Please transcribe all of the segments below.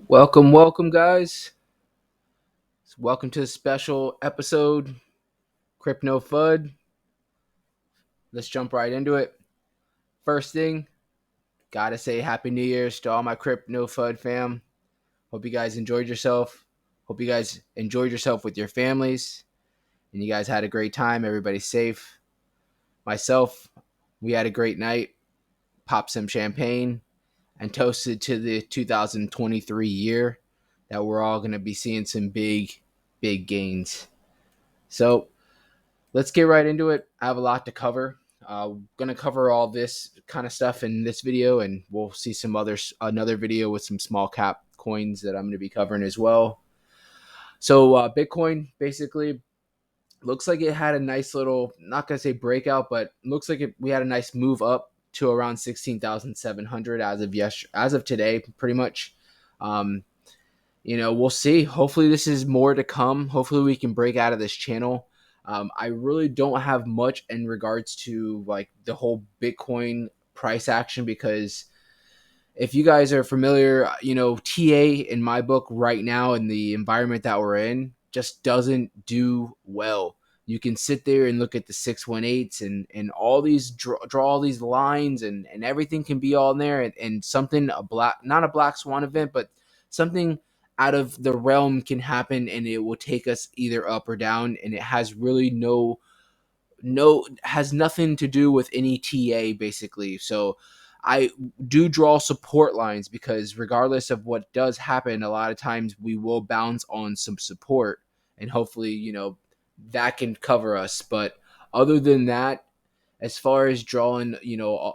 Welcome, guys. Welcome to a special episode, Crypto FUD. Let's jump right into it. First thing, gotta say Happy New Year's to all my Crypto FUD fam. Hope you guys enjoyed yourself. Hope you guys enjoyed yourself with your families, and you guys had a great time. Everybody's safe. Myself, we had a great night. Popped some champagne and toasted to the 2023 year that we're all gonna be seeing some big gains. So let's get right into it. I have a lot to cover. Gonna cover all this kind of stuff in this video, and we'll see another video with some small cap coins that I'm gonna be covering as well. So Bitcoin basically looks like it had a nice little, not gonna say breakout, but looks like we had a nice move up to around 16,700 as of today, pretty much. Um, we'll see. Hopefully, this is more to come. Hopefully, we can break out of this channel. I really don't have much in regards to like the whole Bitcoin price action because if you guys are familiar, TA in my book right now in the environment that we're in just doesn't do well. You can sit there and look at the 618s and all these draw all these lines and everything can be all in there and something not a black swan event, but something out of the realm can happen and it will take us either up or down, and it has really has nothing to do with any TA basically. So I do draw support lines because regardless of what does happen, a lot of times we will bounce on some support and hopefully, that can cover us. But other than that, as far as drawing,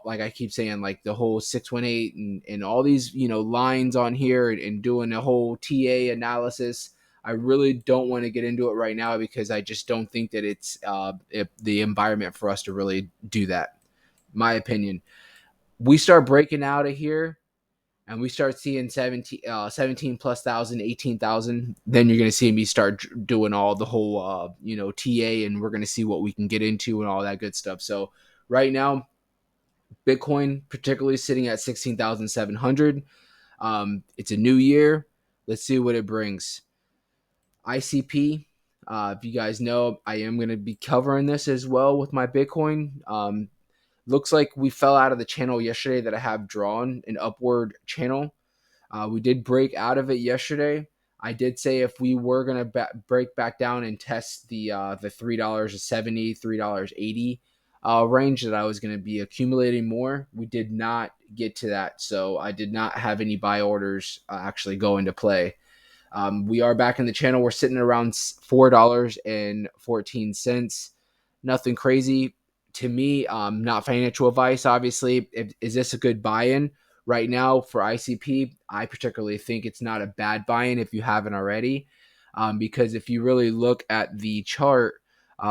like I keep saying, like the whole 618 and all these, lines on here and doing a whole TA analysis, I really don't want to get into it right now because I just don't think that it's the environment for us to really do that. My opinion. We start breaking out of here and we start seeing 17 plus thousand, 18,000, then you're going to see me start doing all the whole, TA, and we're going to see what we can get into and all that good stuff. So right now, Bitcoin, particularly sitting at 16,700. It's a new year. Let's see what it brings. ICP, if you guys know, I am going to be covering this as well with my Bitcoin. Looks like we fell out of the channel yesterday that I have drawn an upward channel. We did break out of it yesterday. I did say if we were gonna break back down and test the $3.70, $3.80 range, that I was gonna be accumulating more. We did not get to that, so I did not have any buy orders actually go into play. We are back in the channel. We're sitting around $4.14. Nothing crazy to me. Not financial advice, obviously. Is this a good buy-in? Right now for ICP, I particularly think it's not a bad buy-in if you haven't already, because if you really look at the chart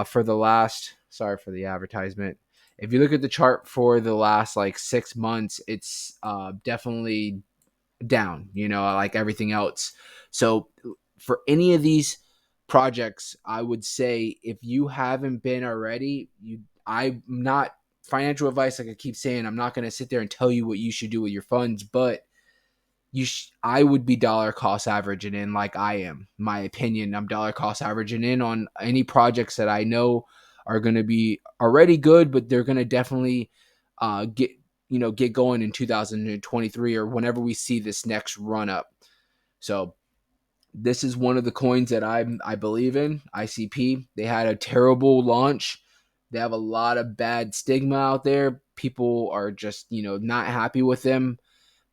for the last, sorry for the advertisement, if you look at the chart for the last like 6 months, it's definitely down, like everything else. So for any of these projects, I would say if you haven't been already, I'm not financial advice, like I keep saying, I'm not going to sit there and tell you what you should do with your funds, but I would be dollar cost averaging in, like I am. My opinion, I'm dollar cost averaging in on any projects that I know are going to be already good, but they're going to definitely get going in 2023 or whenever we see this next run up. So this is one of the coins that I believe in. ICP, they had a terrible launch. They have a lot of bad stigma out there. People are just, not happy with them.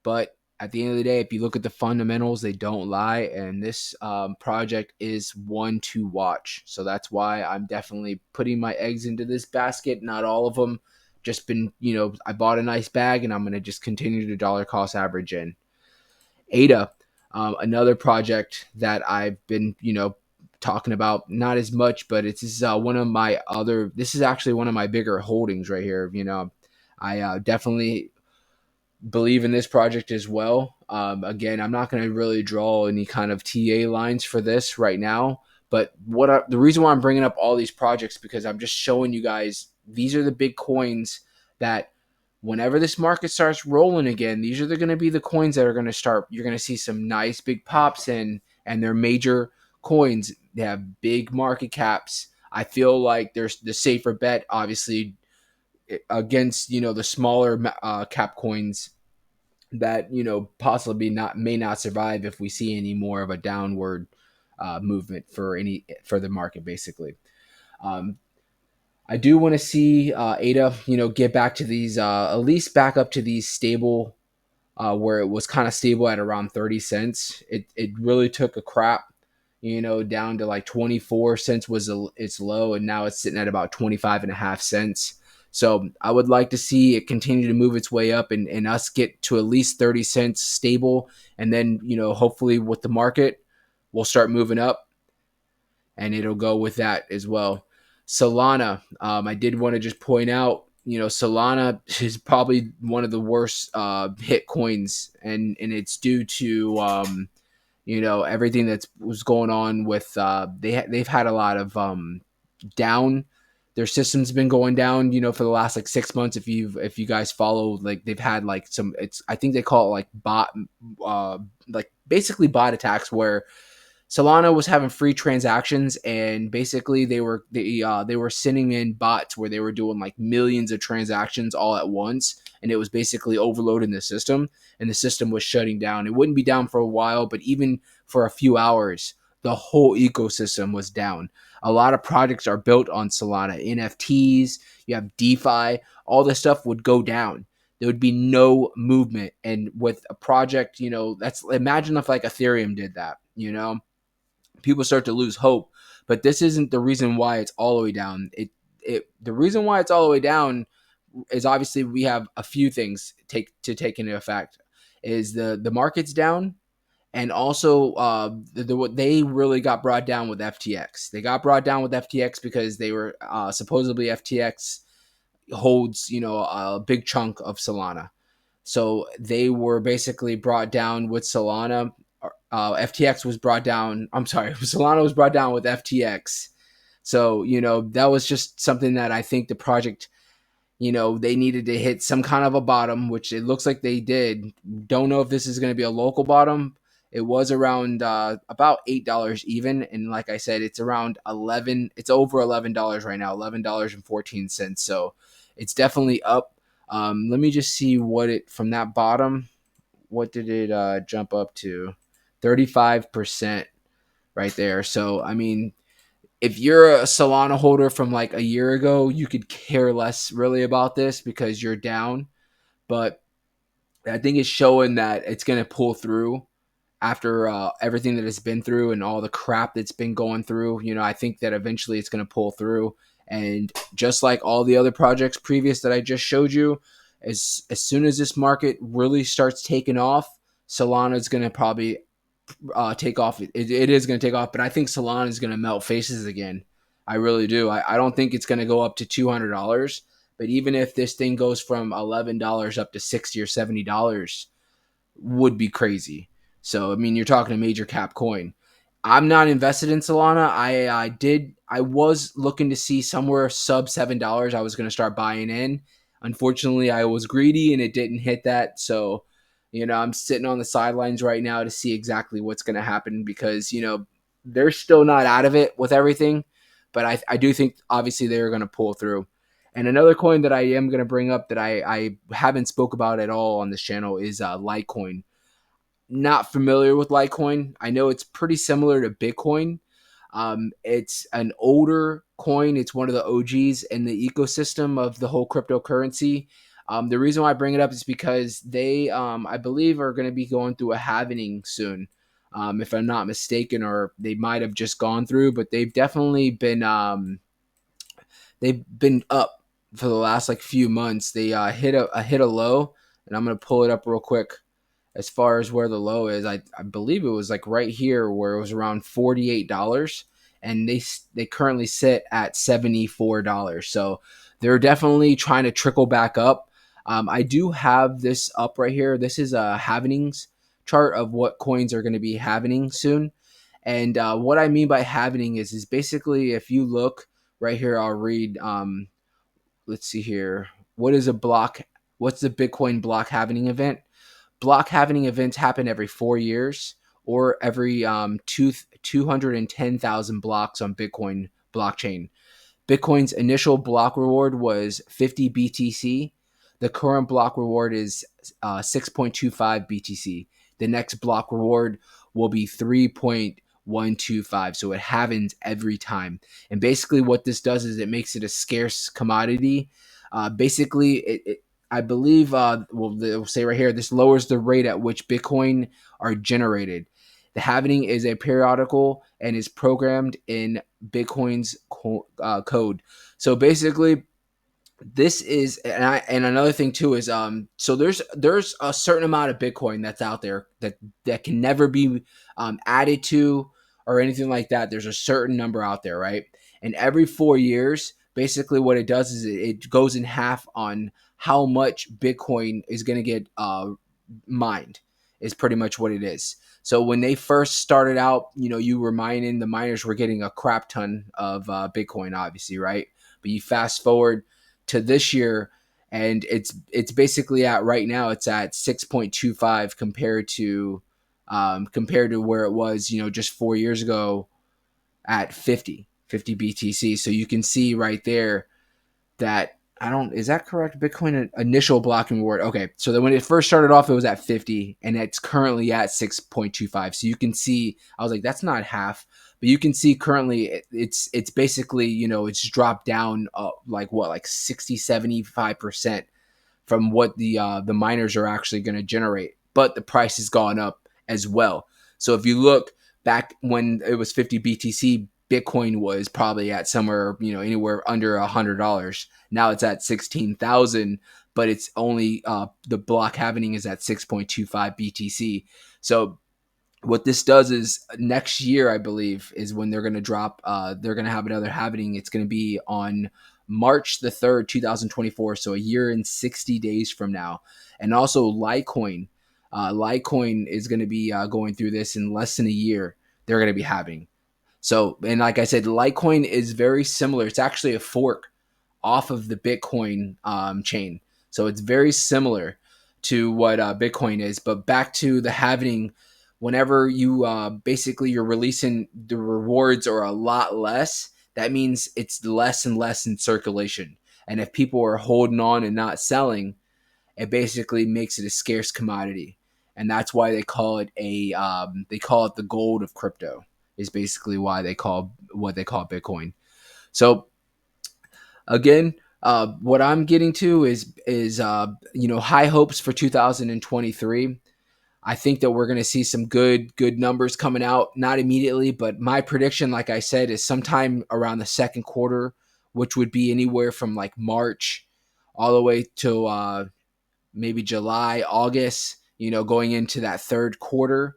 But at the end of the day, if you look at the fundamentals, they don't lie. And this project is one to watch. So that's why I'm definitely putting my eggs into this basket. Not all of them. Just been, I bought a nice bag and I'm going to just continue to dollar cost average in. ADA, another project that I've been, talking about, not as much, but this is actually one of my bigger holdings right here. I definitely believe in this project as well. Again, I'm not going to really draw any kind of TA lines for this right now, but the reason why I'm bringing up all these projects because I'm just showing you guys these are the big coins that whenever this market starts rolling again, these are going to be the coins that are going to start. You're going to see some nice big pops in, and they're major coins. They have big market caps. I feel like there's the safer bet, obviously, against the smaller cap coins that possibly not may not survive if we see any more of a downward movement for the market, basically. Um, I do want to see ADA, get back to these, at least back up to these stable, where it was kind of stable at around 30 cents. It really took a crap, down to like 24 cents was its low, and now it's sitting at about 25 and a half cents. So I would like to see it continue to move its way up, and us get to at least 30 cents stable. And then, hopefully with the market, we'll start moving up, and it'll go with that as well. Solana, I did want to just point out, Solana is probably one of the worst hit coins, and it's due to everything that's was going on with they've had a lot of down. Their system's been going down, for the last like 6 months. If you guys follow, like they've had like some, it's I think they call it like like basically bot attacks where Solana was having free transactions, and basically they were sending in bots where they were doing like millions of transactions all at once, and it was basically overloading the system, and the system was shutting down. It wouldn't be down for a while, but even for a few hours, the whole ecosystem was down. A lot of projects are built on Solana, NFTs, you have DeFi, all this stuff would go down. There would be no movement, and with a project, that's imagine if like Ethereum did that, people start to lose hope. But this isn't the reason why it's all the way down. The reason why it's all the way down is obviously we have a few things take into effect. Is the market's down, and also they really got brought down with FTX. They got brought down with FTX because they were supposedly FTX holds a big chunk of Solana. So they were basically brought down with Solana. FTX was brought down. I'm sorry, Solana was brought down with FTX. So that was just something that I think the project, they needed to hit some kind of a bottom, which it looks like they did. Don't know if this is going to be a local bottom. It was around about $8 even, and like I said, it's around 11. It's over $11 right now, $11.14. So it's definitely up. Let me just see what it from that bottom. What did it jump up to? 35% right there. So I mean, if you're a Solana holder from like a year ago, you could care less really about this because you're down. But I think it's showing that it's going to pull through after everything that it's been through and all the crap that's been going through. I think that eventually it's going to pull through. And just like all the other projects previous that I just showed you, as soon as this market really starts taking off, Solana is going to probably take off. It is going to take off, but I think Solana is going to melt faces again. I really do. I don't think it's going to go up to $200, but even if this thing goes from $11 up to $60 or $70, would be crazy. So I mean, you're talking a major cap coin. I'm not invested in Solana. I was looking to see somewhere sub $7. I was going to start buying in. Unfortunately, I was greedy and it didn't hit that. So I'm sitting on the sidelines right now to see exactly what's going to happen because, they're still not out of it with everything. But I do think, obviously, they're going to pull through. And another coin that I am going to bring up that I haven't spoke about at all on this channel is Litecoin. Not familiar with Litecoin. I know it's pretty similar to Bitcoin. It's an older coin. It's one of the OGs in the ecosystem of the whole cryptocurrency. The reason why I bring it up is because they, I believe, are going to be going through a halving soon, if I'm not mistaken, or they might have just gone through, but they've definitely been up for the last like few months. They hit a low, and I'm going to pull it up real quick. As far as where the low is, I believe it was like right here where it was around $48, and they currently sit at $74. So they're definitely trying to trickle back up. I do have this up right here. This is a halvenings chart of what coins are going to be halvening soon. And what I mean by halvening is basically if you look right here, I'll read. Let's see here. What is a block? What's the Bitcoin block halving event? Block halving events happen every 4 years or every 210,000 blocks on Bitcoin blockchain. Bitcoin's initial block reward was 50 BTC. The current block reward is 6.25 BTC. The next block reward will be 3.125. So it happens every time. And basically, what this does is it makes it a scarce commodity. Basically, I believe, well, they'll say right here, this lowers the rate at which Bitcoin are generated. The halving is a periodical and is programmed in Bitcoin's code. So basically, this is, and another thing too is so there's a certain amount of Bitcoin that's out there that can never be added to or anything like that. There's a certain number out there, right? And every 4 years, basically what it does is it goes in half on how much Bitcoin is going to get mined. Is pretty much what it is. So when they first started out, you were mining, the miners were getting a crap ton of Bitcoin, obviously, right? But you fast forward to this year, and it's basically at right now it's at 6.25 compared to where it was, just 4 years ago at 50 BTC. So you can see right there that is that correct? Bitcoin initial blocking reward. Okay. So that when it first started off, it was at 50 and it's currently at 6.25. So you can see, I was like, that's not half, but you can see currently it's basically, it's dropped down like 60, 75% from what the miners are actually going to generate, but the price has gone up as well. So if you look back when it was 50 BTC, Bitcoin was probably at somewhere, anywhere under $100. Now it's at 16,000, but it's only the block halving is at 6.25 BTC. So what this does is next year, I believe, is when they're going to drop. They're going to have another halving. It's going to be on March the 3rd, 2024. So a year and 60 days from now. And also Litecoin. Litecoin is going to be going through this in less than a year. They're going to be having. So, and like I said, Litecoin is very similar. It's actually a fork off of the Bitcoin chain. So it's very similar to what Bitcoin is. But back to the halving, whenever you basically you're releasing the rewards are a lot less, that means it's less and less in circulation. And if people are holding on and not selling, it basically makes it a scarce commodity. And that's why they call it the gold of crypto, is basically why they call what they call Bitcoin. So again, what I'm getting to is high hopes for 2023. I think that we're going to see some good numbers coming out, not immediately, but my prediction, like I said, is sometime around the second quarter, which would be anywhere from like March all the way to maybe July, August, going into that third quarter.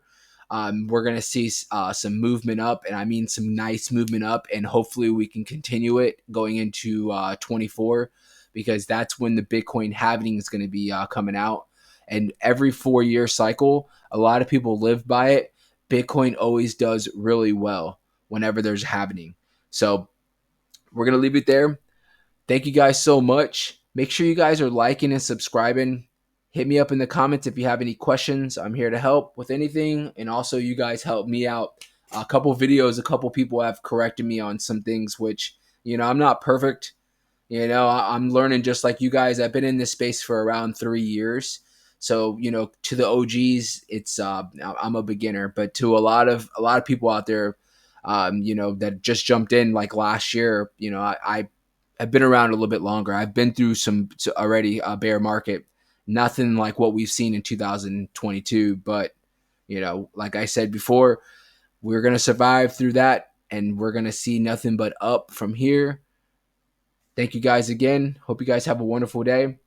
We're going to see some movement up, and I mean some nice movement up, and hopefully we can continue it going into 24, because that's when the Bitcoin halving is going to be coming out. And every 4-year cycle, a lot of people live by it. Bitcoin always does really well whenever there's halving. So we're going to leave it there. Thank you guys so much. Make sure you guys are liking and subscribing. Hit me up in the comments if you have any questions. I'm here to help with anything. And also, you guys help me out. A couple people have corrected me on some things, which, I'm not perfect. I'm learning just like you guys. I've been in this space for around 3 years. So, to the OGs, it's I'm a beginner, but to a lot of people out there, that just jumped in like last year, I've been around a little bit longer. I've been through some already a bear market, nothing like what we've seen in 2022. But, like I said before, we're going to survive through that, and we're going to see nothing but up from here. Thank you guys again. Hope you guys have a wonderful day.